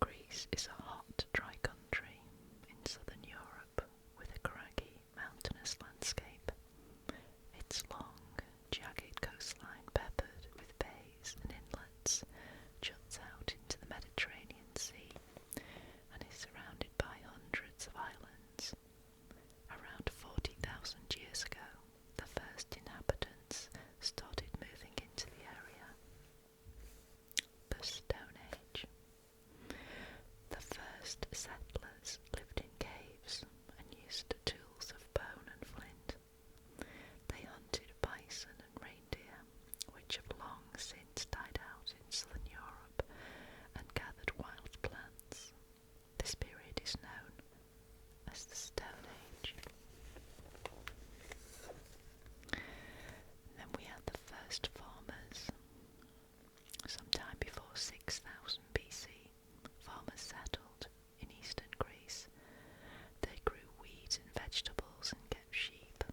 Greece is a hot, dry country in southern Europe with a craggy, mountainous landscape. Its long, jagged coastline, peppered with bays and inlets, juts out into the Mediterranean Sea and is surrounded by hundreds of islands. Around 40,000 years ago, the first inhabitants started moving into the area. The Stone Age. The first settlers lived in caves and used tools of bone and flint. They hunted bison and reindeer, which have long since died out in southern Europe, and gathered wild plants. This period is known as the Stone Age. Then we had the first farmers. Sometime before 6000 BC, farmers settled in eastern Greece. They grew wheat and vegetables and kept sheep.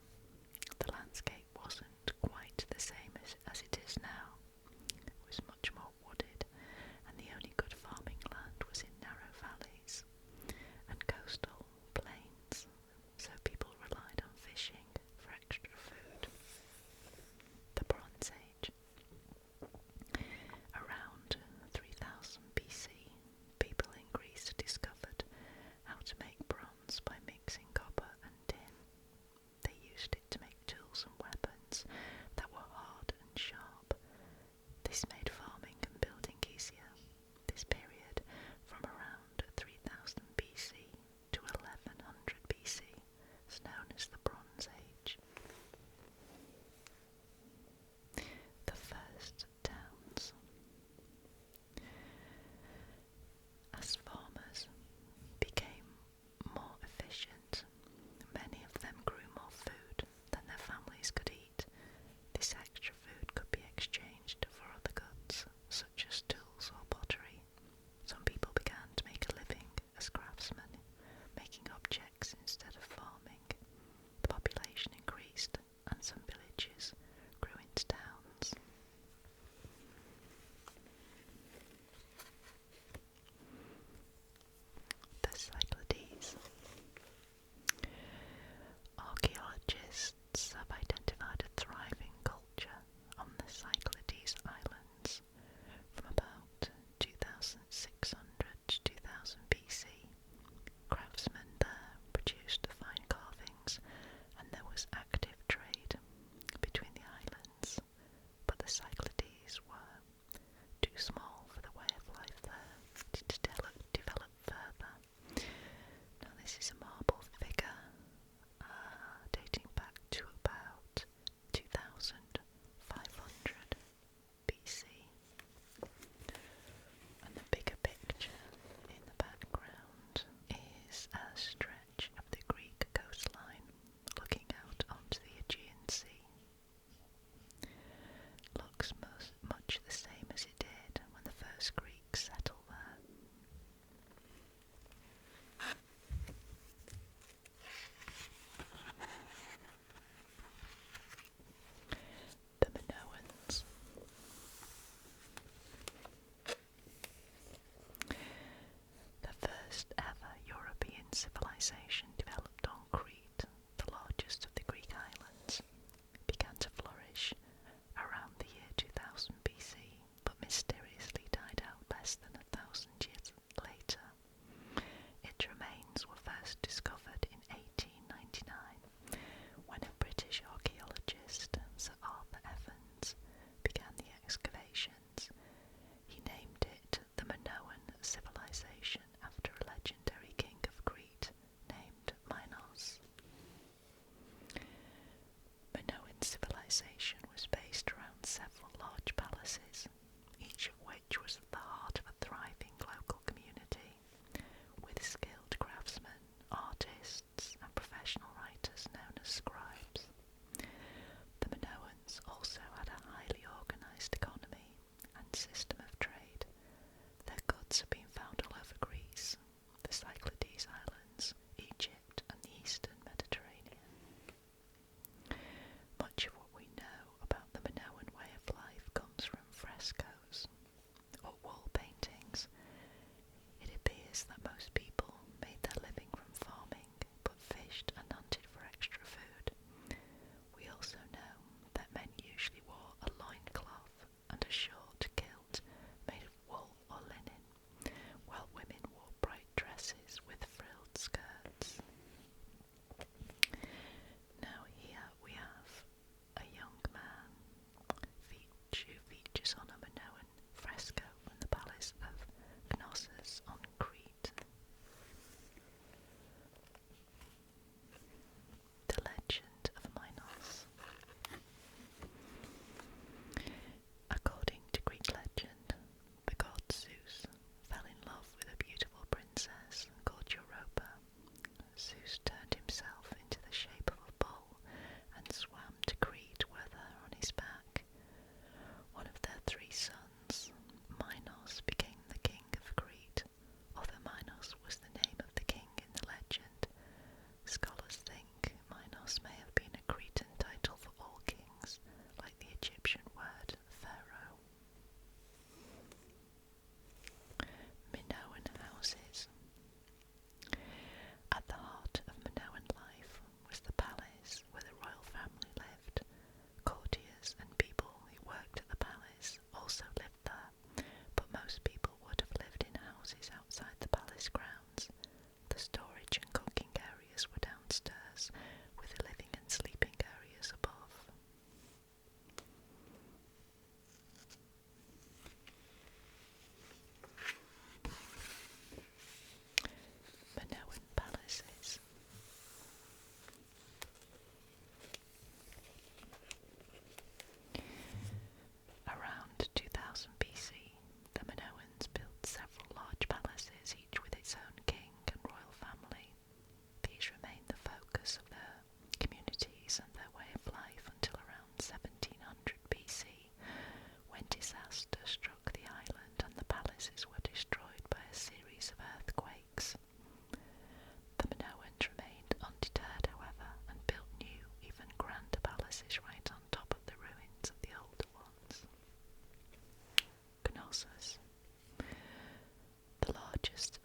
The landscape wasn't quite the same as it is now. It was much more wooded, and the only good farming land was in narrow valleys and coastal plains, so people relied on fishing for extra food. The Bronze Age. Around 3000 BC, people in Greece discovered how to make bronze by mixing copper and tin. They used it to make tools and weapons that were hard and sharp. This made farming and building easier. This period, from around 3000 BC to 1100 BC, is known as the Bronze Age. The first towns. As farmers became more efficient, many of them grew more food than their families could eat. This extra food could be exchanged for other goods, such as tools or pottery. Some people began to make a living as craftsmen, making objects instead of farming. The population increased, and some villages grew into towns. The Cyclades. Archaeologists have identified a thriving culture on the Cyclades Islands from about 2600 to 2000 BC. Craftsmen there produced fine carvings, and there was active trade between the islands, but the Cyclades were too small for the way of life there to develop further. Now this is a marble figure dating back to about 2500 BC. And the bigger picture in the background is a stretch of the Greek coastline looking out onto the Aegean Sea. Looks much the same as it did when the first Greeks settled there. The Minoans. The first ever European civilization developed on Crete, the largest of the Greek islands, began to flourish around the year 2000 BC, but mysteriously died out less than 1,000 years later. Its remains were first discovered in 1899, when a British archaeologist, Sir Arthur Evans, began the excavations. He named it the Minoan civilization after a legendary king of Crete named palaces, each with its own king and royal family. These remained the focus of their communities and their way of life until around 1700 BC, when disaster struck the island and the palaces were destroyed by a series of earthquakes. The Minoans remained undeterred, however, and built new, even grander palaces right on top of the ruins of the older ones. Knossos. The largest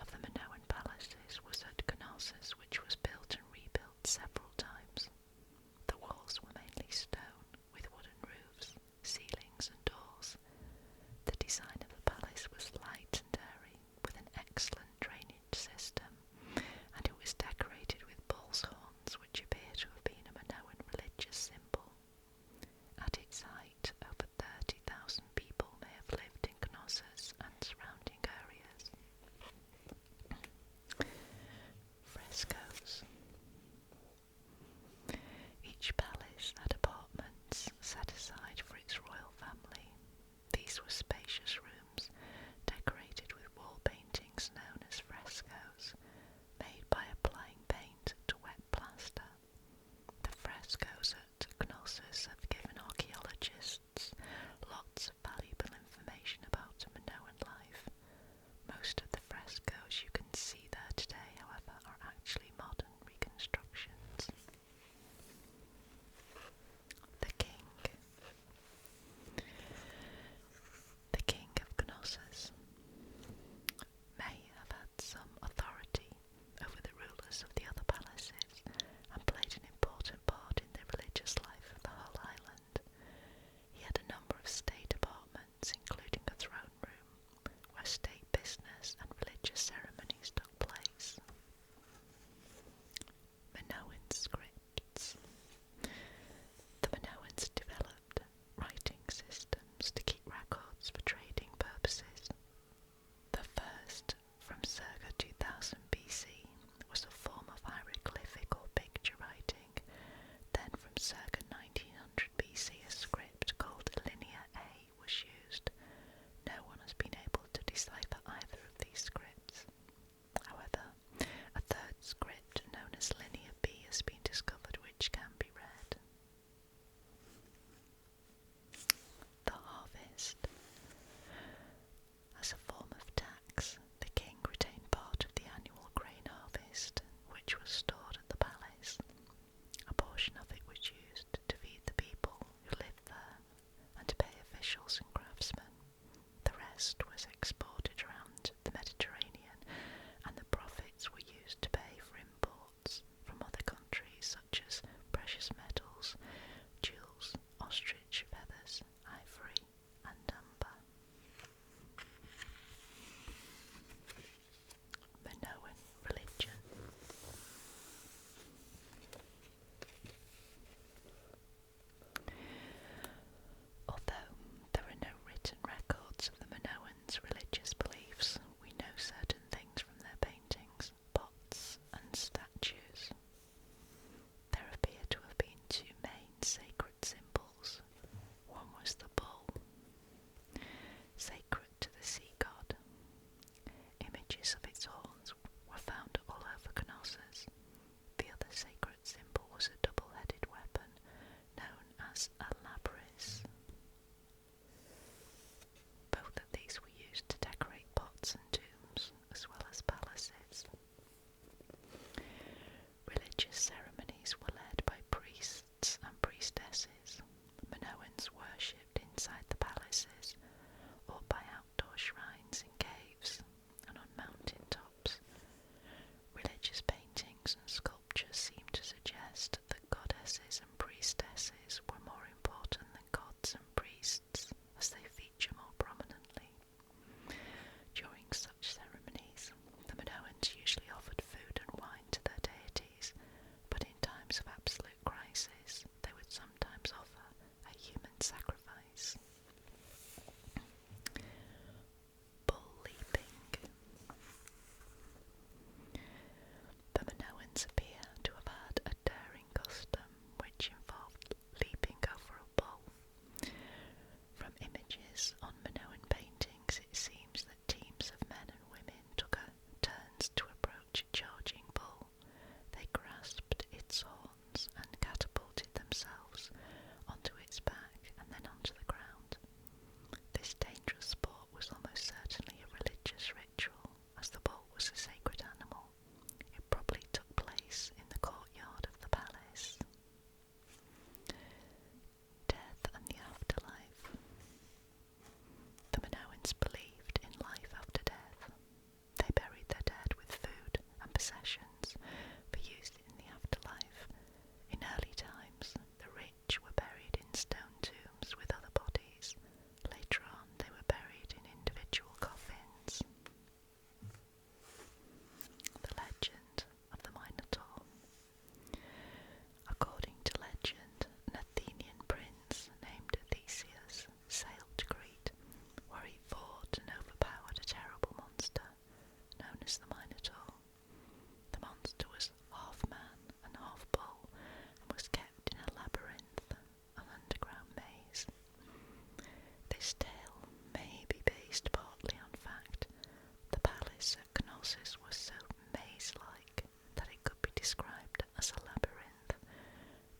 houses were so maze-like that it could be described as a labyrinth.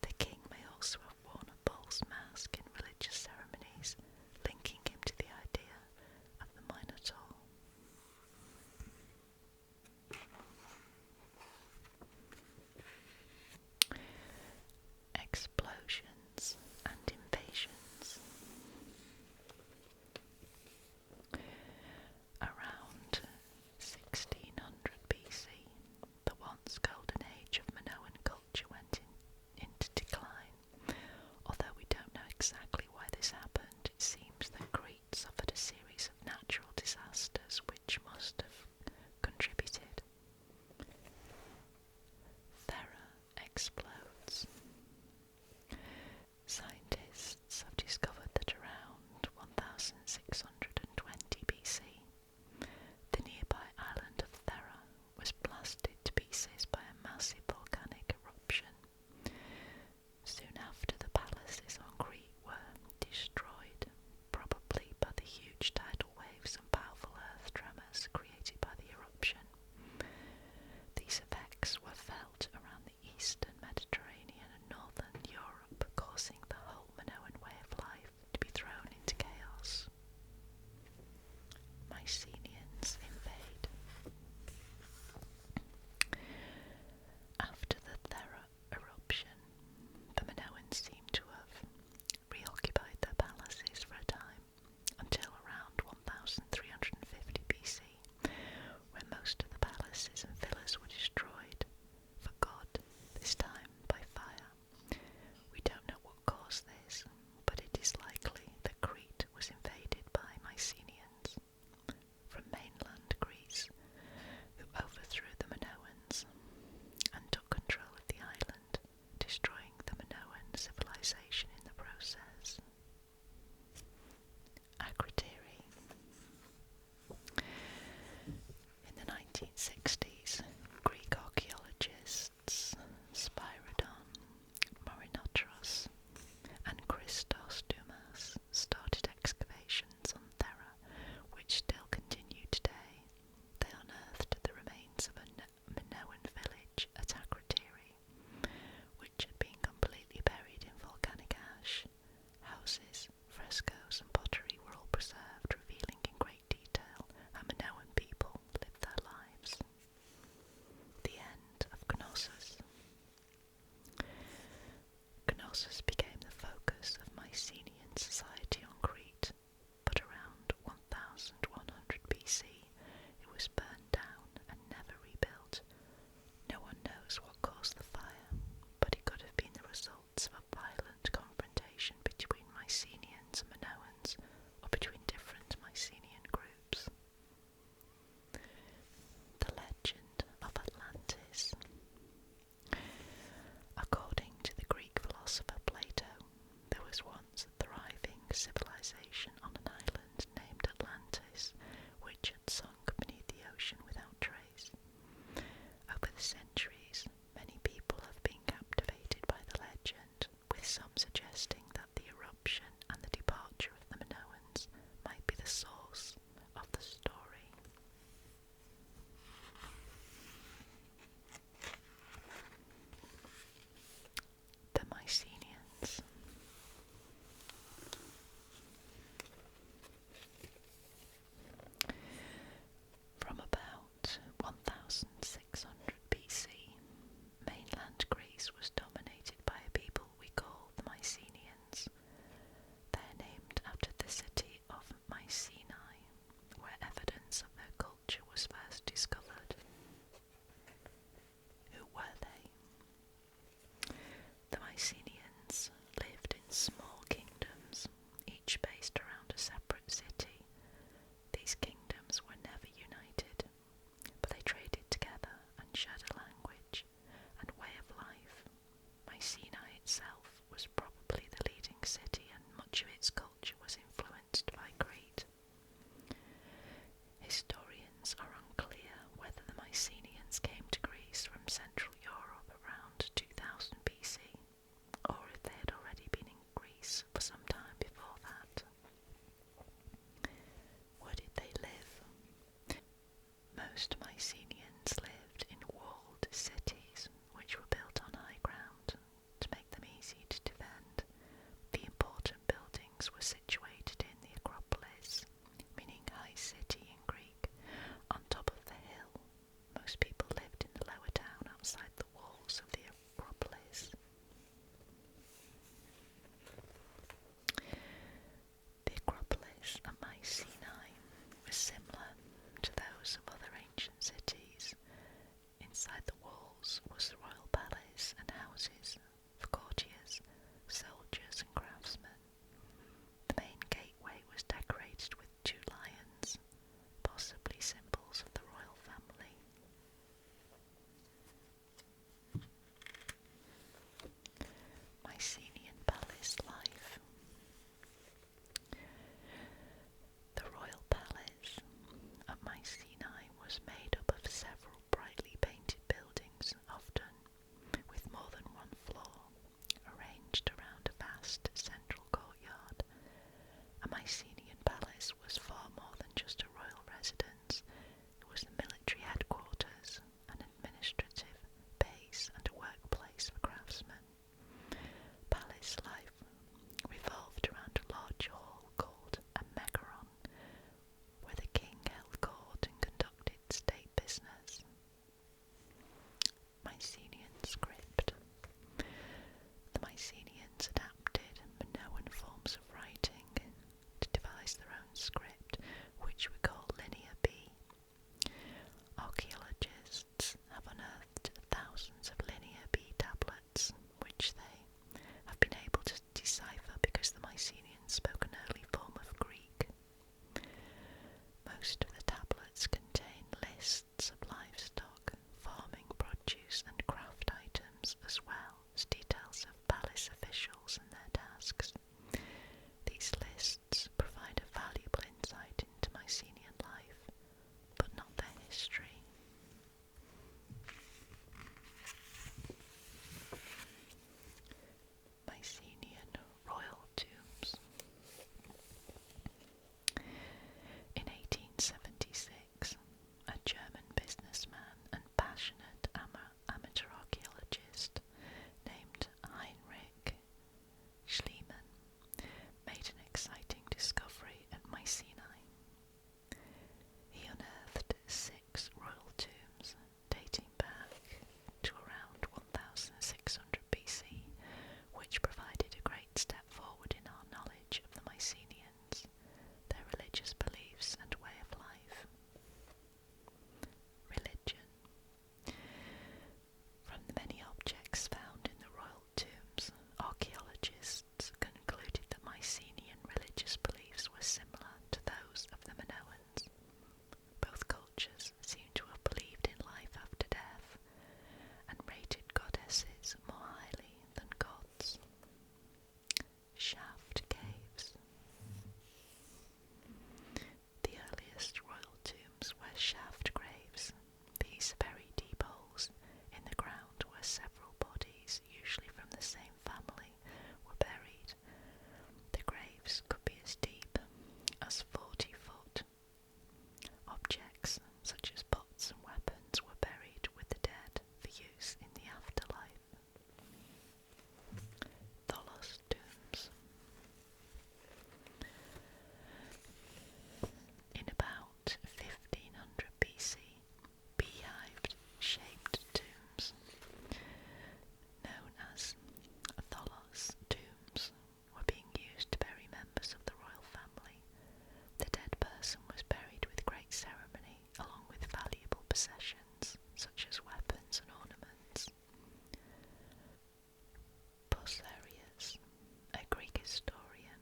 The king may also have worn a bull's mask in religious ceremonies, linking him to the idea of the Minotaur. Explosions and invasions. Around 1600 BC, the once golden age of Minoan culture went into decline. Although we don't know exactly why this happened, it seems that Crete suffered a series of natural disasters which must have contributed. Thera explodes. Scientists have discovered that around 1620 BC, the nearby island of Thera was blasted to pieces by a massive volcanic eruption. Soon after, the palaces on Crete were destroyed, probably by the huge tidal waves and powerful earth tremors created by the eruption. These effects were felt around the eastern Mediterranean and northern Europe, causing the whole Minoan way of life to be thrown into chaos. Mycenaeans invade. After the Thera eruption, the Minoans seem to have reoccupied their palaces for a time, until around 1350 BC, when most of the palaces and villas were destroyed, for good, this time by fire. We don't know what caused this, but it is likely that Crete was invaded by Mycenaeans from mainland Greece, who overthrew the Minoans and took control of the island, destroying the Minoan civilization in the process. Akrotiri. In the 1960s, Greek archaeologists Spyridon Morinotros and Christos Doumas started excavations on Thera, which still continue today. They unearthed the remains of a Minoan village at Akrotiri, which had been completely buried in volcanic ash. Houses, frescoes and pottery were all preserved, revealing in great detail how Minoan people lived their lives. Most Mycenaeans lived in walled cities, which were built on high ground to make them easy to defend. The important buildings were situated in the Acropolis, meaning high city in Greek, on top of the hill. Most people lived in the lower town outside the walls of the Acropolis. The Acropolis at Mycenaean was similar to those of other ancient cities. Inside the walls was the royal palace and houses for courtiers, soldiers and craftsmen. The main gateway was decorated with 2 lions, possibly symbols of the royal family. Mycenaean palace life. The royal palace at Mycenaean was made up of several brightly painted buildings, often with more than one floor, arranged around a vast central courtyard. A Mycenaean palace was far more than just a royal residence. It was the military headquarters, an administrative base and a workplace for craftsmen. Palace life revolved around a large hall called a megaron, where the king held court and conducted state business. Mycenaean script. The Mycenaeans adapted Minoan forms of writing to devise their own script, which we call Linear B. Archaeologists have unearthed thousands of Linear B tablets, which they have been able to decipher because the Mycenaeans spoke an early form of Greek. Most of the tablets contain lists of livestock, farming produce and craft items, as well as details of palace officials and their tasks. These lists provide a valuable insight into Mycenaean life, but not their history. Mycenaean royal tombs. In 1876, a German businessman and passionate amateur archaeologist named Heinrich Schliemann made an exciting discovery at Mycenaean. He unearthed 6 royal tombs dating back to around 1600 BC, which provided a great step forward in our knowledge of the Mycenaeans, their religious beliefs and way of life. Religion. From the many objects found in the royal tombs, archaeologists concluded that Mycenaean religious beliefs were similar to those of the Minoans. Both cultures seem to have believed in life after death and rated goddesses more highly than gods. Shaft caves. The earliest royal tombs were shaft graves. These very deep holes in the ground where several bodies, usually from the same family, were buried. The graves could be as deep as 40 foot. Objects such as pots and weapons were buried with the dead for use in the afterlife. Tholos tombs. In about 1500 BC, beehive-shaped tombs, known as Tholos tombs, were being used to bury members of the royal family. The dead person was buried with great ceremony, along with valuable possessions, such as weapons and ornaments. Possarius, a Greek historian,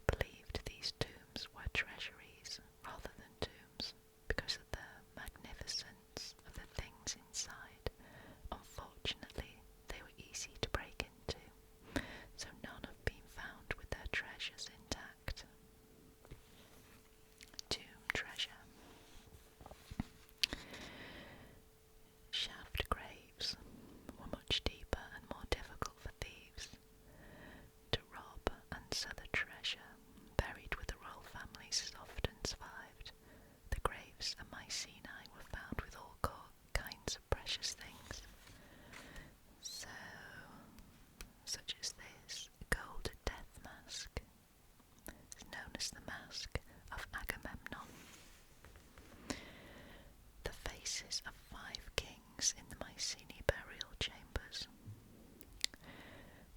believed these tombs were treasuries rather than tombs because of the magnificence of the things inside. Unfortunately, they were easy to break into, so none have been found with their treasures intact. Tomb treasure. precious things. So, such as this gold death mask is known as the Mask of Agamemnon. The faces of 5 kings in the Mycenaean burial chambers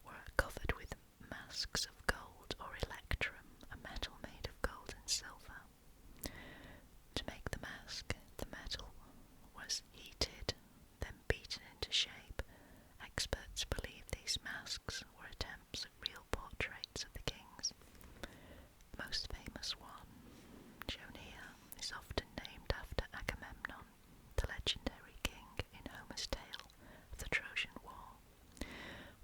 were covered with masks of gold or electrum, a metal made of gold and silver. To make the mask, the metal was heated, then beaten into shape. Experts believe these masks were attempts at real portraits of the kings. The most famous one, shown here, is often named after Agamemnon, the legendary king in Homer's tale of the Trojan War.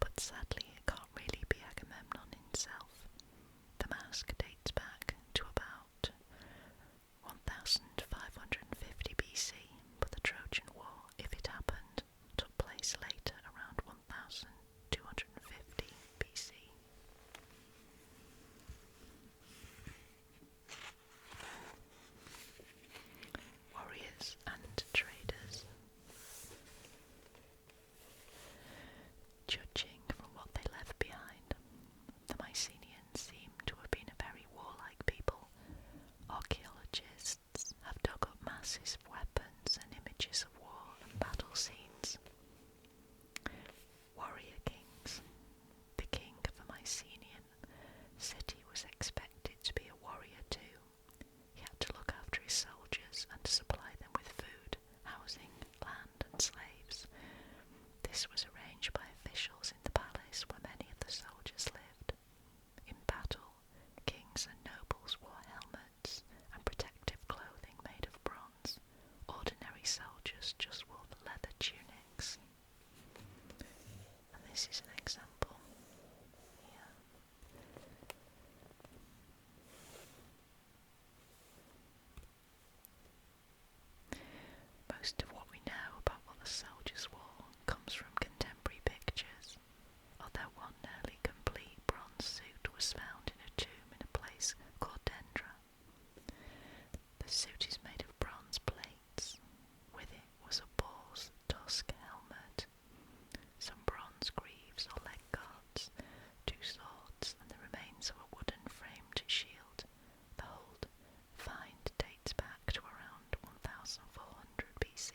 But sadly it can't really be Agamemnon himself. The mask dates back to about 1550 BC, but the Trojan War, if it happened, took place later around 1250 BC. Warriors and traders. Judging from what they left behind, the Mycenaeans seem to have been a very warlike people. Archaeologists have dug up masses of weapons and images of war and battle scenes. Warrior kings. The king of a Mycenaean city was expected to be a warrior too. He had to look after his soldiers and to supply them with food, housing, land and slaves. This was arranged by officials in the palace where many of the soldiers lived. In battle, kings and nobles wore helmets and protective clothing made of bronze. Ordinary soldiers just wore the leather tunics. And this is an example here. Most of what we know about what the soldiers wore comes from contemporary pictures, although one nearly complete bronze suit was found in a tomb in a place called Dendra. The suit is made of bronze plates. With it was a boar's tusk helmet, some bronze greaves or leg guards, 2 swords, and the remains of a wooden framed shield. The whole find dates back to around 1400 BC.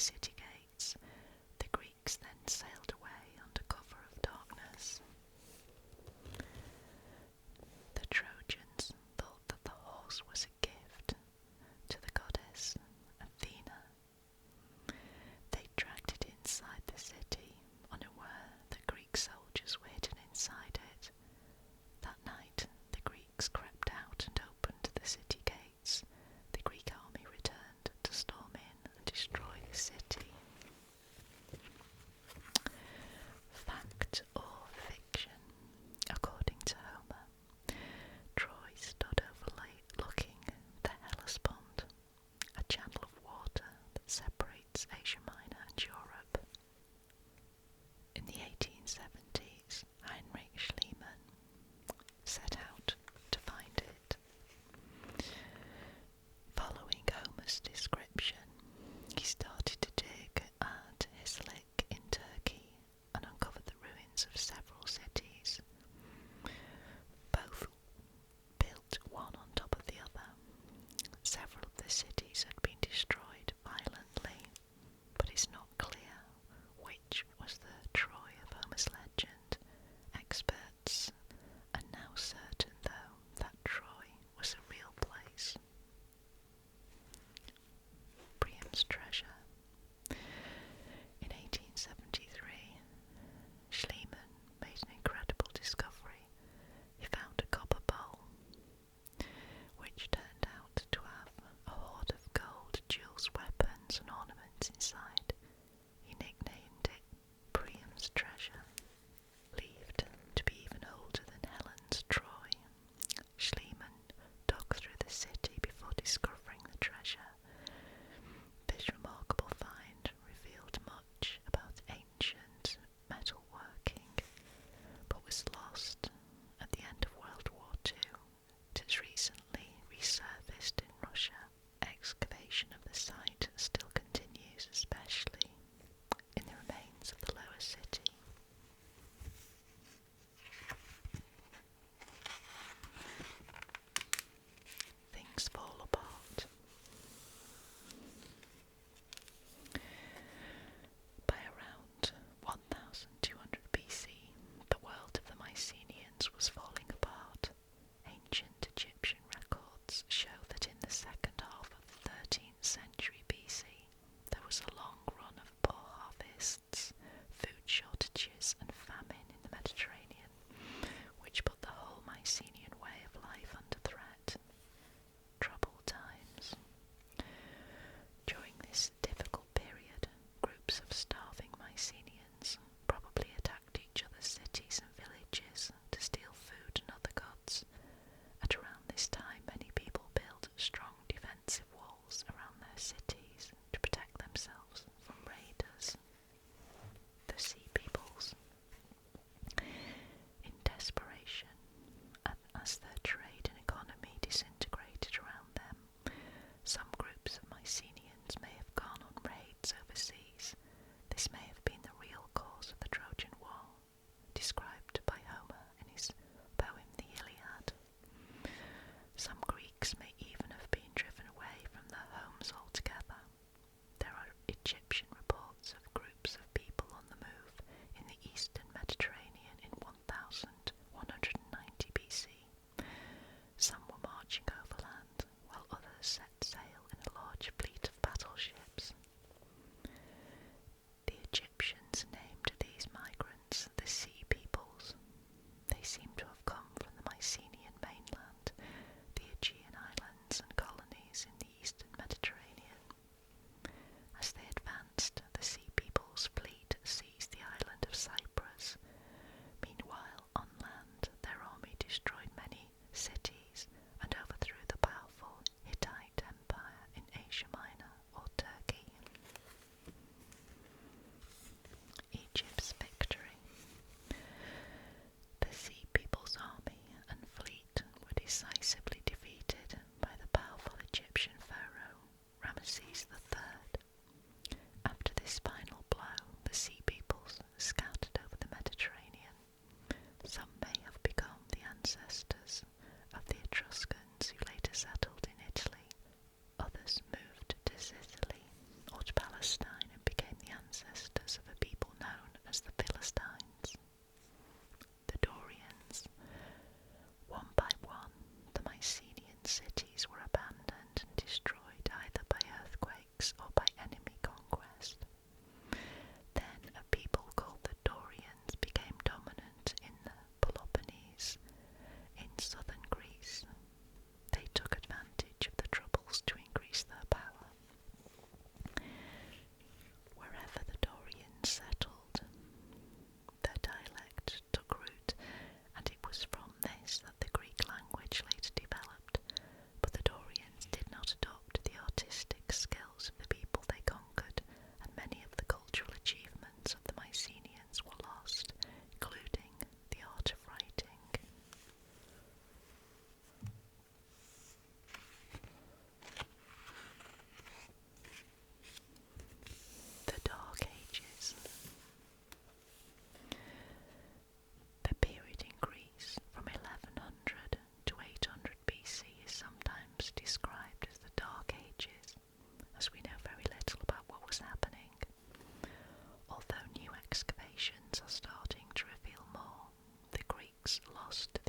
city gates, the Greeks then sailed away under cover of darkness. The Trojans thought that the horse was a gift to the goddess Athena. They dragged it inside the city, unaware that Greek soldiers were hidden inside it. That night, the Greeks crept out and opened the city gates. The Greek army returned to storm in and destroy the city. Fact or fiction? According to Homer, Troy stood overlooking the Hellespont, a channel of water that separates Asia Minor and Europe. In the 1870s, Heinrich Schliemann set out to find it. Following Homer's description, he started to dig at Hislik in Turkey and uncovered the ruins of several cities, both built one on top of the other. Several of the cities had been destroyed violently, but it's not clear which was the Troy of Homer's legend. Experts are now certain, though, that Troy was a real place. Priam's treasure. In 1873, Schliemann made an incredible discovery. He found a copper bowl, which turned out to have a hoard of gold, jewels, weapons and ornaments inside. He nicknamed it Priam's treasure. Believed to be even older than Helen's Troy, Schliemann dug through the city before discovering the treasure. This remarkable find revealed much about ancient metalworking, but was lost at the end of World War II. It has recently resurfaced in Russia. Excavation of the site still continues, especially in the remains of the lower city. Things fall apart. By around 1200 BC, the world of the Mycenaeans was falling apart. Ancient Egyptian records show that in the second half of the 13th century BC, there was a long run of poor harvests, food shortages and famine in the Mediterranean, which put the whole Mycenaean way of life under threat. Troubled times. During this difficult period, groups of starving Mycenaeans probably attacked each other's cities and villages to steal food and other goods. At around this time, many people built strong defensive walls around their cities to protect themselves from raiders. The Sea Peoples. In desperation, as their trade and economy disintegrated around them, some groups of Mycenaeans may have gone on raids overseas. This may have been the real cause of the Trojan War, described by Homer in his poem The Iliad. Some Greeks may even have been driven away from their homes altogether. There are Egyptian reports of groups of people on the move in the eastern Mediterranean in 1190 BC. Some were marching overland, while others set sail in a large fleet of battleships. The Egyptians named these migrants the Sea Peoples. They seem to have come from the Mycenaean mainland, the Aegean islands and colonies in the eastern Mediterranean. As they advanced, the Sea Peoples' fleet seized the island of Cyprus. Meanwhile, on land, their army destroyed many cities and overthrew the powerful Hittite Empire in Asia Minor or Turkey. Egypt's victory. The Sea People's army and fleet were decisively defeated by the powerful Egyptian pharaoh Ramesses III. After this final blow, the Sea Peoples scattered over the Mediterranean. Some may have become the ancestors of the Etruscans who later settled in Italy. Others moved to Sicily or to Palestine and lakes lost